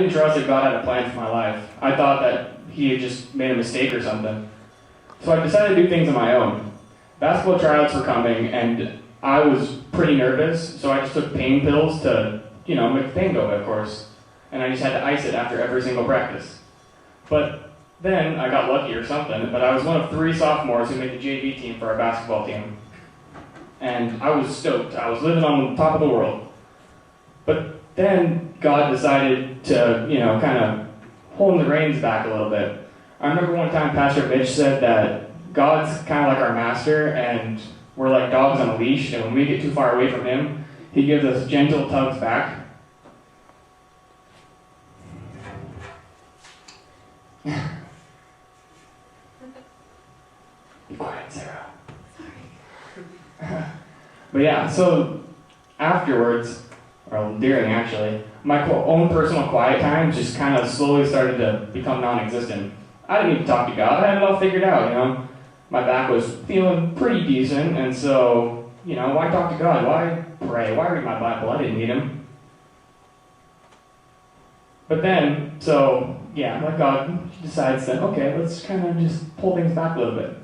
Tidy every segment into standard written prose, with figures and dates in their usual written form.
didn't trust that God had a plan for my life. I thought that he had just made a mistake or something. So I decided to do things on my own. Basketball tryouts were coming, and I was pretty nervous, so I just took pain pills to, make the pain go away, of course. And I just had to ice it after every single practice. But then I got lucky or something, but I was one of 3 sophomores who made the JV team for our basketball team. And I was stoked. I was living on the top of the world. But then God decided to, kind of hold the reins back a little bit. I remember one time Pastor Mitch said that God's kind of like our master, and we're like dogs on a leash, and when we get too far away from him, he gives us gentle tugs back. Be quiet, Sarah. Sorry. But yeah, so afterwards, or during actually, my own personal quiet time just kind of slowly started to become non-existent. I didn't need to talk to God. I had it all figured out, My back was feeling pretty decent, and so, why talk to God? Why pray? Why read my Bible? I didn't need him. But then, like God decides that, okay, let's kind of just pull things back a little bit.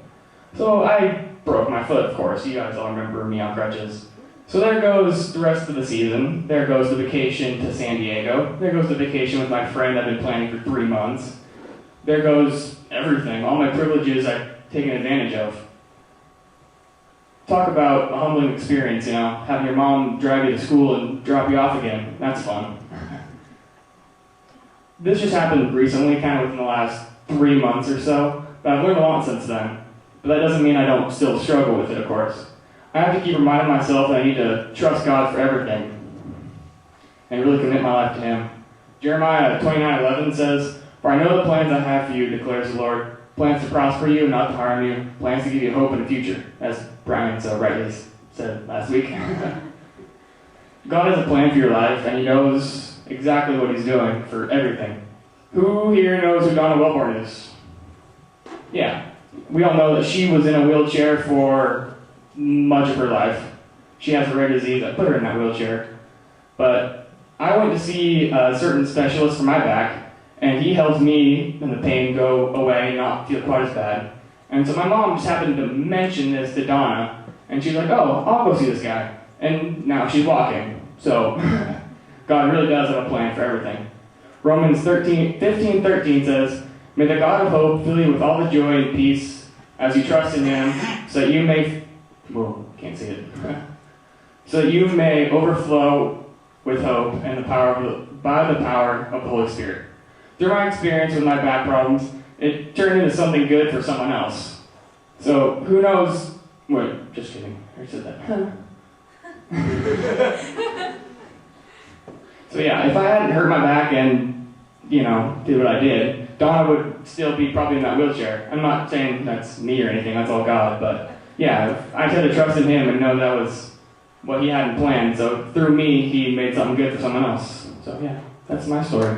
So I broke my foot, of course. You guys all remember me on crutches. So there goes the rest of the season. There goes the vacation to San Diego. There goes the vacation with my friend I've been planning for 3 months. There goes everything, all my privileges I've taken advantage of. Talk about a humbling experience, having your mom drive you to school and drop you off again. That's fun. This just happened recently, kind of within the last 3 months or so, but I've learned a lot since then. But that doesn't mean I don't still struggle with it, of course. I have to keep reminding myself that I need to trust God for everything and really commit my life to him. Jeremiah 29:11 says, "For I know the plans I have for you, declares the Lord, plans to prosper you and not to harm you, plans to give you hope in the future," as Brian so rightly said last week. God has a plan for your life, and he knows exactly what he's doing for everything. Who here knows who Donna Wellborn is? Yeah. We all know that she was in a wheelchair for much of her life. She has a rare disease that put her in that wheelchair. But I went to see a certain specialist for my back, and he helped me and the pain go away and not feel quite as bad. And so my mom just happened to mention this to Donna, and she's like, "Oh, I'll go see this guy." And now she's walking. So God really does have a plan for everything. Romans 15:13 says, "May the God of hope fill you with all the joy and peace as you trust in him, so that you may..." Can't see it. "So that you may overflow with hope and by the power of the Holy Spirit." Through my experience with my back problems, it turned into something good for someone else. So who knows? Wait, just kidding. I already said that. So yeah, if I hadn't hurt my back and did what I did, Donna would still be probably in that wheelchair. I'm not saying that's me or anything, that's all God, but yeah, I had to trust in him and know that was what he hadn't planned. So through me, he made something good for someone else. So yeah, that's my story.